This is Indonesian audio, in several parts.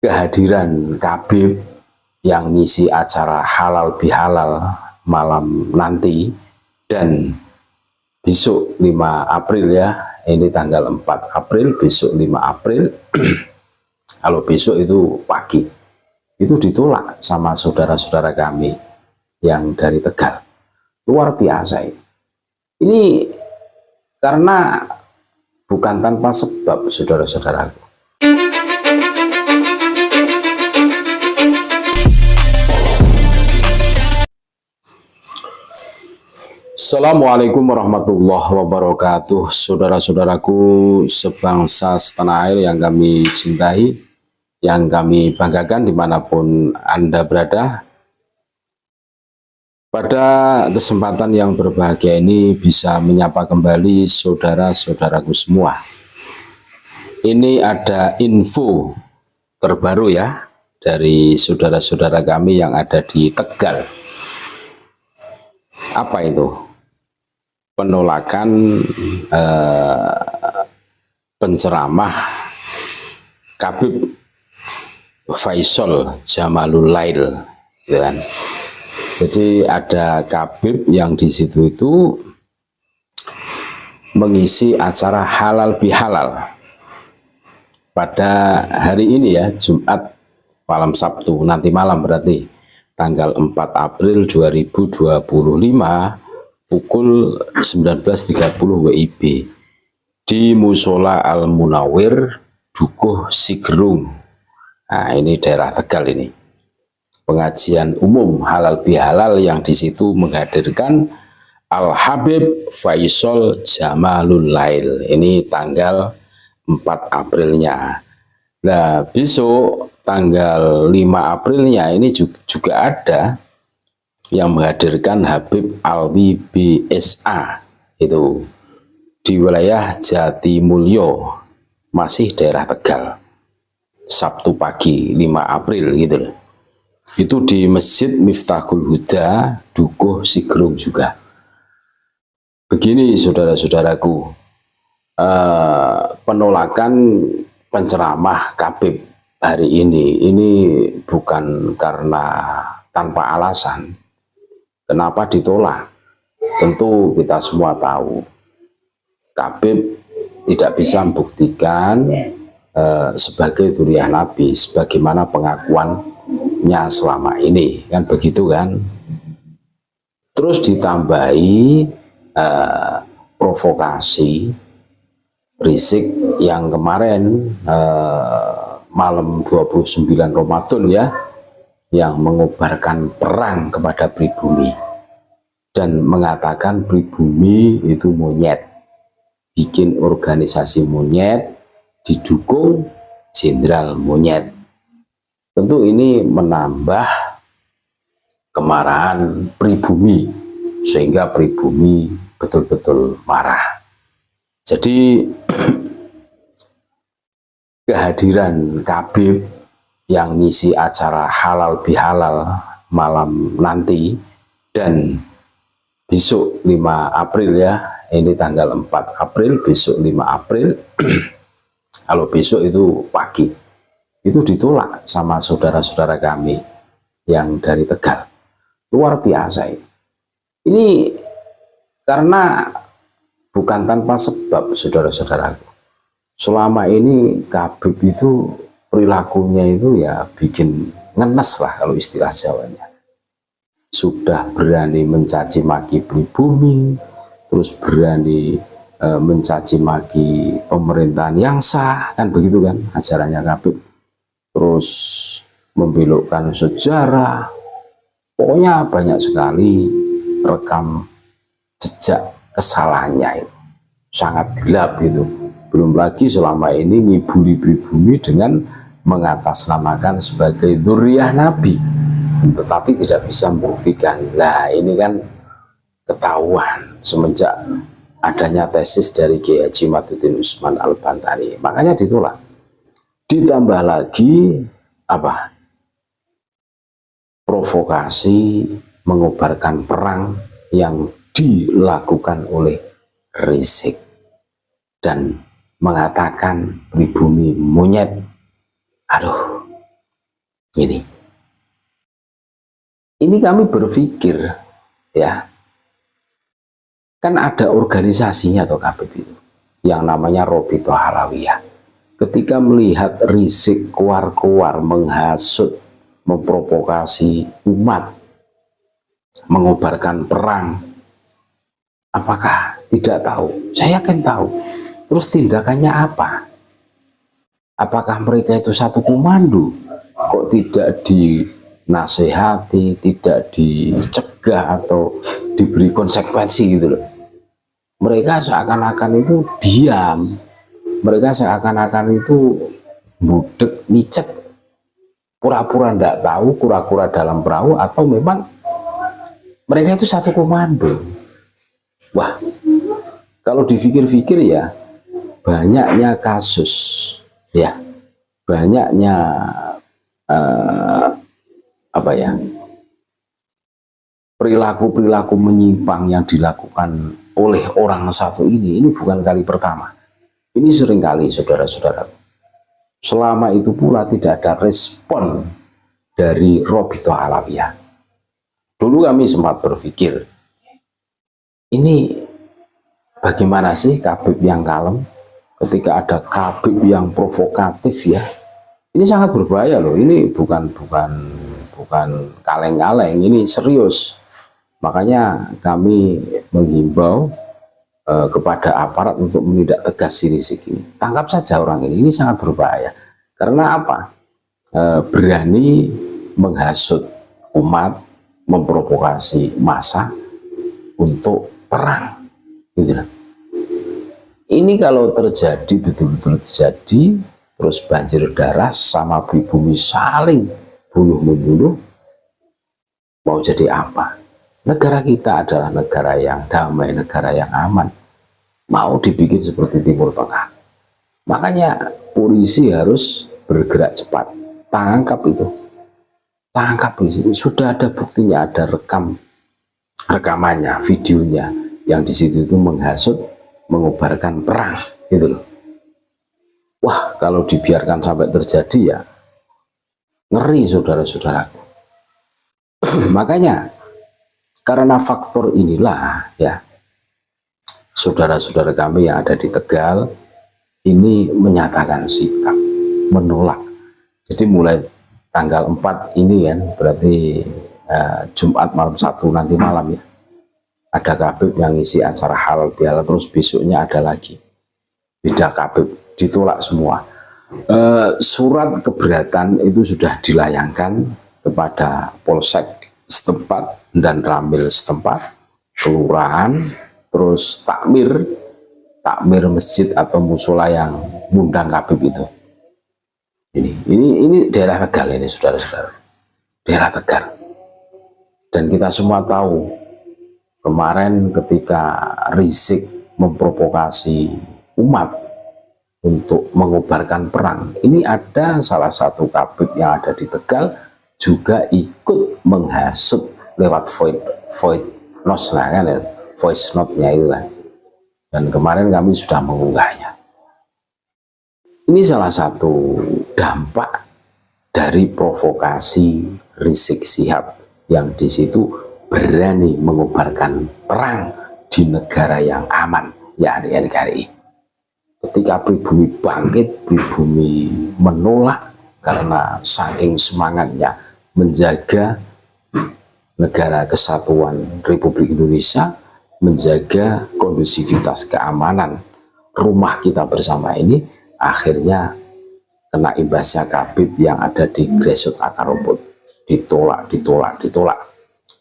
kehadiran Khabib yang ngisi acara halal bihalal malam nanti, dan besok 5 April ya, ini tanggal 4 April, besok 5 April kalau besok itu pagi, itu ditolak sama saudara-saudara kami yang dari Tegal. Luar biasa ini karena bukan tanpa sebab, saudara-saudaraku. Assalamualaikum warahmatullahi wabarakatuh, saudara-saudaraku sebangsa setanah air yang kami cintai, yang kami banggakan dimanapun Anda berada. Pada kesempatan yang berbahagia ini bisa menyapa kembali saudara-saudaraku semua. Ini ada info terbaru ya dari saudara-saudara kami yang ada di Tegal. Apa itu? Penolakan penceramah Khabib Faisal Jamalul-Lail, gitu kan. Jadi ada Khabib yang di situ itu mengisi acara halal bihalal pada hari ini ya, Jumat malam Sabtu, nanti malam berarti tanggal 4 April 2025 pukul 19.30 WIB di Musola Al-Munawir, Dukuh Sigerung. Nah, ini daerah Tegal ini. Pengajian umum halal bihalal yang di situ menghadirkan Al-Habib Faisal Jamalul-Lail. Ini tanggal 4 Aprilnya. Nah, besok tanggal 5 Aprilnya ini juga ada yang menghadirkan Habib Alwi BSA, itu di wilayah Jatimulyo, masih daerah Tegal, Sabtu pagi 5 April gitu loh. Itu di Masjid Miftahul Huda, Dukuh Sigerung juga. Begini saudara-saudaraku, penolakan penceramah Khabib hari ini bukan karena tanpa alasan. Kenapa ditolak? Tentu kita semua tahu Khabib tidak bisa membuktikan sebagai dzurriyyah Nabi sebagaimana pengakuannya selama ini, kan begitu kan. Terus ditambahi provokasi berisik yang kemarin malam 29 Ramadan ya, yang mengobarkan perang kepada pribumi dan mengatakan pribumi itu monyet, bikin organisasi monyet, didukung jenderal monyet. Tentu ini menambah kemarahan pribumi sehingga pribumi betul-betul marah. Jadi kehadiran Khabib yang ngisi acara halal bihalal malam nanti, dan besok 5 April ya, ini tanggal 4 April, besok 5 April kalau besok itu pagi, itu ditolak sama saudara-saudara kami yang dari Tegal. Luar biasa ini karena bukan tanpa sebab, saudara-saudaraku. Selama ini Khabib itu perilakunya itu ya bikin ngenes lah kalau istilah Jawanya. Sudah berani mencaci maki pribumi, terus berani mencaci maki pemerintahan yang sah, kan begitu kan ajarannya Khabib. Terus membelokkan sejarah, pokoknya banyak sekali rekam jejak kesalahannya itu. Sangat gelap gitu. Belum lagi selama ini ngibuli pribumi dengan mengatasnamakan sebagai dzurriyyah Nabi, tetapi tidak bisa membuktikan. Nah, ini kan ketahuan semenjak adanya tesis dari Kiai Haji Maduddin Usman Al-Bantani, makanya ditolak. Ditambah lagi apa? Provokasi mengobarkan perang yang dilakukan oleh Rizik dan mengatakan pribumi monyet. Aduh, Ini kami berpikir, ya, kan ada organisasinya atau Habib itu yang namanya Robito Alawiyah. Ketika melihat Rizik keluar-keluar menghasut, memprovokasi umat, mengobarkan perang, apakah tidak tahu? Saya yakin tahu. Terus tindakannya apa? Apakah mereka itu satu komando? Kok tidak dinasehati, tidak dicegah atau diberi konsekuensi gitu loh. Mereka seakan-akan itu diam. Mereka seakan-akan itu budek, micet, pura-pura tidak tahu, kura-kura dalam perahu, atau memang mereka itu satu komando. Wah, kalau dipikir-pikir ya, banyaknya kasus, ya, banyaknya perilaku-perilaku menyimpang yang dilakukan oleh orang satu ini bukan kali pertama. Ini sering kali, saudara-saudara. Selama itu pula tidak ada respon dari Robito Alawiyah. Dulu kami sempat berpikir, ini bagaimana sih Habib yang kalem ketika ada Habib yang provokatif, ya. Ini sangat berbahaya loh. Ini bukan kaleng-kaleng, ini serius. Makanya kami menghimbau kepada aparat untuk menindak tegas si Rizik ini. Tangkap saja orang ini sangat berbahaya. Karena apa? Berani menghasut umat, memprovokasi massa untuk perang. Gitu. Ini kalau terjadi, betul-betul terjadi, terus banjir darah, sama pribumi saling bunuh-membunuh, mau jadi apa? Negara kita adalah negara yang damai, negara yang aman. Mau dibikin seperti Timur Tengah. Makanya polisi harus bergerak cepat. Tangkap itu. Tangkap itu. Sudah ada buktinya, ada rekamannya, videonya, yang di situ itu menghasut, mengobarkan perang, gitu loh. Wah, kalau dibiarkan sampai terjadi ya ngeri, saudara-saudaraku. Makanya karena faktor inilah, ya, saudara-saudara kami yang ada di Tegal ini menyatakan sikap menolak. Jadi mulai tanggal 4 ini kan, berarti Jumat malam 1 nanti malam, ya, ada Habib yang isi acara halal bihalal, terus besoknya ada lagi beda Habib, ditolak semua. Surat keberatan itu sudah dilayangkan kepada Polsek setempat dan Ramil setempat, kelurahan, terus takmir masjid atau musola yang ngundang Habib itu. Ini daerah Tegal ini, saudara-saudara, daerah Tegal. Dan kita semua tahu kemarin ketika Rizik memprovokasi umat untuk mengobarkan perang, ini ada salah satu Habib yang ada di Tegal juga ikut menghasut lewat voice note-nya itu kan. Dan kemarin kami sudah mengunggahnya. Ini salah satu dampak dari provokasi Rizik Syihab yang di situ berani mengobarkan perang di negara yang aman, ya, NKRI. Ketika pribumi bangkit, pribumi menolak karena saking semangatnya menjaga negara kesatuan Republik Indonesia, menjaga kondusivitas keamanan rumah kita bersama ini, akhirnya kena imbasnya Habib yang ada di Gresut Akar Rumput. Ditolak.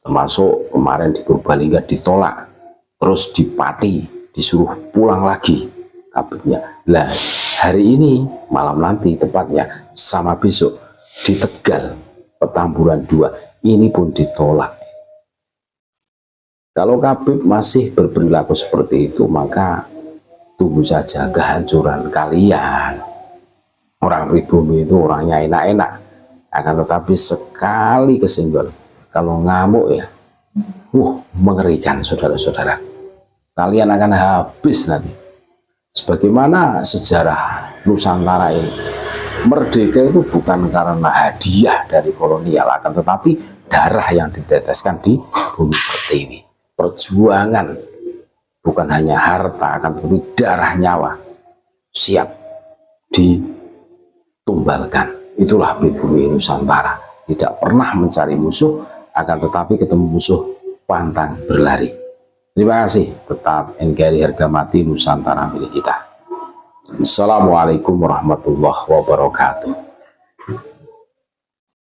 Termasuk kemarin di Purbalingga ditolak, terus di Pati disuruh pulang lagi Habibnya. Lah, hari ini malam nanti tepatnya sama besok di Tegal Petamburan 2 ini pun ditolak. Kalau Habib masih berperilaku seperti itu, maka tunggu saja kehancuran kalian. Orang pribumi itu orangnya enak-enak, akan tetapi sekali kesenggol, kalau ngamuk ya, mengerikan, saudara-saudara. Kalian akan habis nanti. Sebagaimana sejarah Nusantara ini, Merdeka itu bukan karena hadiah dari kolonial, akan tetapi darah yang diteteskan di bumi pertiwi. Perjuangan bukan hanya harta, akan tetapi darah nyawa siap ditumbalkan. Itulah pribumi Nusantara, tidak pernah mencari musuh, akan tetapi ketemu musuh pantang berlari. Terima kasih, tetap NKRI harga mati, Nusantara milik kita. Assalamualaikum warahmatullahi wabarakatuh.